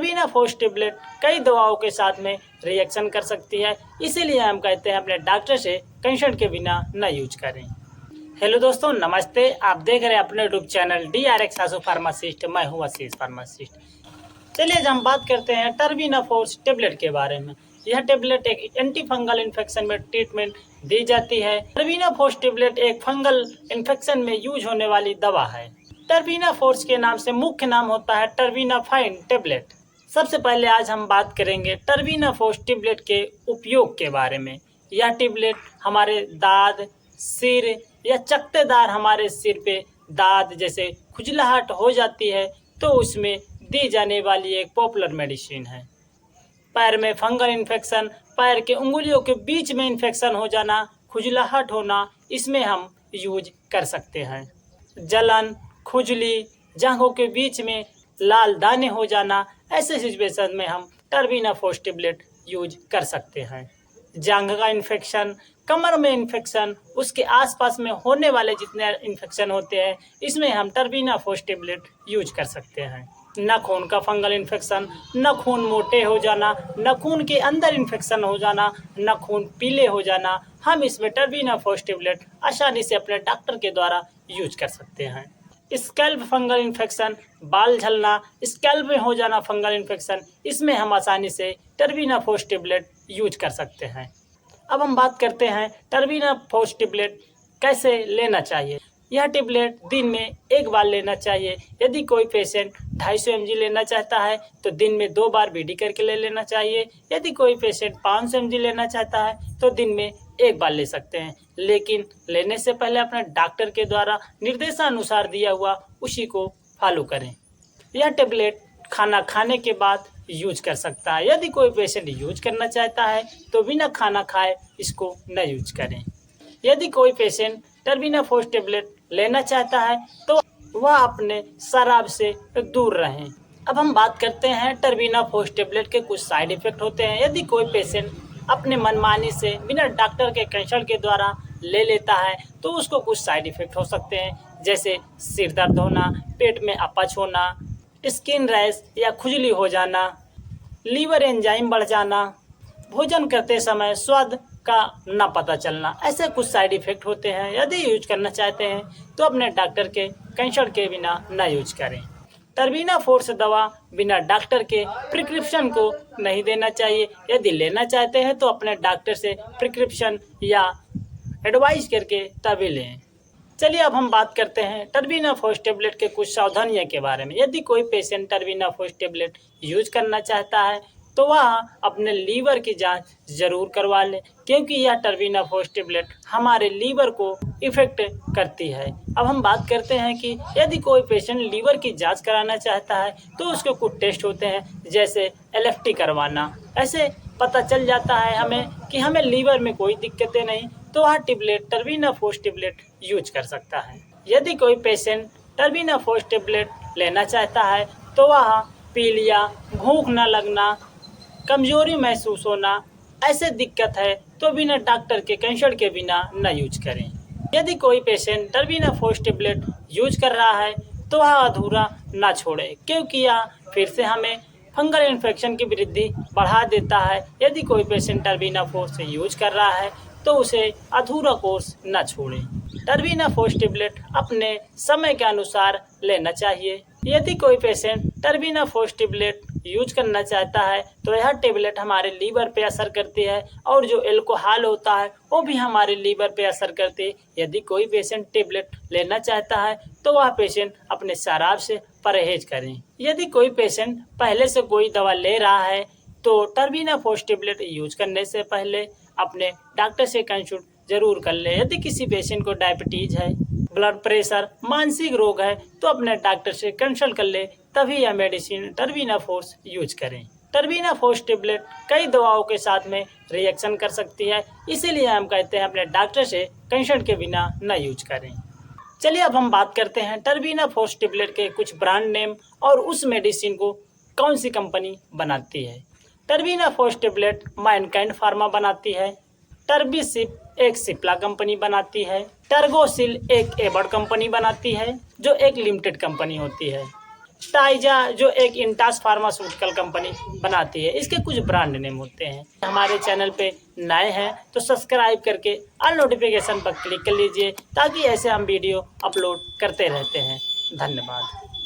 टर्बीना force tablet कई दवाओं के साथ में रिएक्शन कर सकती है, इसीलिए हम कहते हैं अपने डॉक्टर से कंसल्ट के बिना न यूज करें। हेलो दोस्तों, नमस्ते। आप देख रहे हैं अपने यूट्यूब चैनल DRX आशु फार्मासिस्ट। मैं हूं आशीष फार्मासिस्ट। चलिए आज हम बात करते हैं टर्बीना फोर्स टेबलेट के बारे में। यह टेबलेट एक एंटी फंगल इन्फेक्शन में ट्रीटमेंट दी जाती है। टर्बीना फोर्स टेबलेट एक फंगल इन्फेक्शन में यूज होने वाली दवा है। टर्बीना फोर्स के नाम से मुख्य नाम होता है टर्बीना फाइन टेबलेट। सबसे पहले आज हम बात करेंगे टर्बीना फोर्स टेबलेट के उपयोग के बारे में। यह टेबलेट हमारे दाद, सिर या चकत्तेदार हमारे सिर पे दाद जैसे खुजलाहट हो जाती है तो उसमें दी जाने वाली एक पॉपुलर मेडिसिन है। पैर में फंगल इन्फेक्शन, पैर के उंगलियों के बीच में इन्फेक्शन हो जाना, खुजलाहट होना, इसमें हम यूज कर सकते हैं। जलन, खुजली, जांघों के बीच में लाल दाने हो जाना, ऐसे सिचुएशन में हम टर्बीना फोर्स टेबलेट यूज कर सकते हैं। जांघ का इन्फेक्शन, कमर में इन्फेक्शन, उसके आसपास में होने वाले जितने इन्फेक्शन होते हैं इसमें हम टर्बीना फोर्स टेबलेट यूज कर सकते हैं। नाखून का फंगल इन्फेक्शन, नाखून मोटे हो जाना, नाखून के अंदर इन्फेक्शन हो जाना, नाखून पीले हो जाना, हम इसमें टर्बीना फोर्स टेबलेट आसानी से अपने डॉक्टर के द्वारा यूज कर सकते हैं। स्कैल्प फंगल इन्फेक्शन, बाल झड़ना, स्कैल्प में हो जाना फंगल इन्फेक्शन, इसमें हम आसानी से टर्बीना फोर्स टेबलेट यूज कर सकते हैं। अब हम बात करते हैं टर्बीना फोर्स टेबलेट कैसे लेना चाहिए। यह टेबलेट दिन में एक बार लेना चाहिए। यदि कोई पेशेंट 250 mg लेना चाहता है तो दिन में 2 बार BD करके ले लेना चाहिए। यदि कोई पेशेंट 500 mg लेना चाहता है तो दिन में 1 बार ले सकते हैं, लेकिन लेने से पहले अपने डॉक्टर के द्वारा निर्देशानुसार दिया हुआ उसी को फॉलो करें। यह टेबलेट खाना खाने के बाद यूज कर सकता है। यदि कोई पेशेंट यूज करना चाहता है तो बिना खाना खाए इसको न यूज करें। यदि कोई पेशेंट टर्बीना फोर्स टेबलेट लेना चाहता है तो वह अपने शराब से दूर रहें। अब हम बात करते हैं टर्बीना फोर्स टेबलेट के कुछ साइड इफेक्ट होते हैं। यदि कोई पेशेंट अपने मनमानी से बिना डॉक्टर के कंसल्ट के द्वारा ले लेता है तो उसको कुछ साइड इफेक्ट हो सकते हैं, जैसे सिर दर्द होना, पेट में अपच होना, स्किन रैश या खुजली हो जाना, लीवर एंजाइम बढ़ जाना, भोजन करते समय स्वाद का ना पता चलना, ऐसे कुछ साइड इफेक्ट होते हैं। यदि यूज करना चाहते हैं तो अपने डॉक्टर के कंसल्ट के बिना ना यूज करें। टर्बीना फोर्स दवा बिना डॉक्टर के प्रिस्क्रिप्शन को नहीं देना चाहिए। यदि लेना चाहते हैं तो अपने डॉक्टर से प्रिस्क्रिप्शन या एडवाइस करके तभी लें। चलिए अब हम बात करते हैं टर्बीना फोर्स टेबलेट के कुछ सावधानियों के बारे में। यदि कोई पेशेंट टर्बीना फोर्स टेबलेट यूज करना चाहता है तो वह अपने लीवर की जांच जरूर करवा लें, क्योंकि यह टर्बीना फोर्स टेबलेट हमारे लीवर को इफेक्ट करती है। अब हम बात करते हैं कि यदि कोई पेशेंट लीवर की जांच कराना चाहता है तो उसके कुछ टेस्ट होते हैं, जैसे LFT करवाना। ऐसे पता चल जाता है हमें कि हमें लीवर में कोई दिक्कतें नहीं, तो वह टेबलेट टर्बीना फोर्स टेबलेट यूज कर सकता है। यदि कोई पेशेंट टर्बीना फोर्स टेबलेट लेना चाहता है तो वह पीलिया, भूख न लगना, कमजोरी महसूस होना, ऐसे दिक्कत है तो बिना डॉक्टर के कंसल्ट के बिना न यूज करें। यदि कोई पेशेंट टर्बीना फोर्स टेबलेट यूज कर रहा है तो वह अधूरा ना छोड़े, क्योंकि यह फिर से हमें फंगल इन्फेक्शन की वृद्धि बढ़ा देता है। यदि कोई पेशेंट टर्बीना फोर्स यूज कर रहा है तो उसे अधूरा कोर्स न छोड़े। टर्बीना फोर्स टेबलेट अपने समय के अनुसार लेना चाहिए। यदि कोई पेशेंट टर्बीना फोर्स टेबलेट यूज करना चाहता है तो यह टेबलेट हमारे लीवर पे असर करती है और जो एल्कोहल होता है वो भी हमारे लीवर पे असर करती है। यदि कोई पेशेंट टेबलेट लेना चाहता है तो वह पेशेंट अपने शराब से परहेज करें। यदि कोई पेशेंट पहले से कोई दवा ले रहा है तो टर्बीना फोर्स टेबलेट यूज करने से पहले अपने डॉक्टर से कंसल्ट जरूर कर ले। यदि किसी पेशेंट को डायबिटीज है, ब्लड प्रेशर, मानसिक रोग है तो अपने डॉक्टर से कंसल्ट कर ले, तभी यह मेडिसिन टर्बीना फोर्स यूज करें। टर्बीना फोर्स टेबलेट कई दवाओं के साथ में रिएक्शन कर सकती है, इसीलिए हम कहते हैं अपने डॉक्टर से कंसल्ट के बिना न यूज करें। चलिए अब हम बात करते हैं टर्बीना फोर्स टेबलेट के कुछ ब्रांड नेम और उस मेडिसिन को कौन सी कंपनी बनाती है। टर्बीना फोर्स टेबलेट मैनकाइंड फार्मा बनाती है। टर्बीसिप एक सिप्ला कंपनी बनाती है। टर्गोसिल एक एबड कंपनी बनाती है, जो एक लिमिटेड कंपनी होती है। टाइजा जो एक इंटास फार्मास्यूटिकल कंपनी बनाती है, इसके कुछ ब्रांड नेम होते हैं। हमारे चैनल पे नए हैं तो सब्सक्राइब करके ऑल नोटिफिकेशन पर क्लिक कर लीजिए ताकि ऐसे हम वीडियो अपलोड करते रहते हैं। धन्यवाद।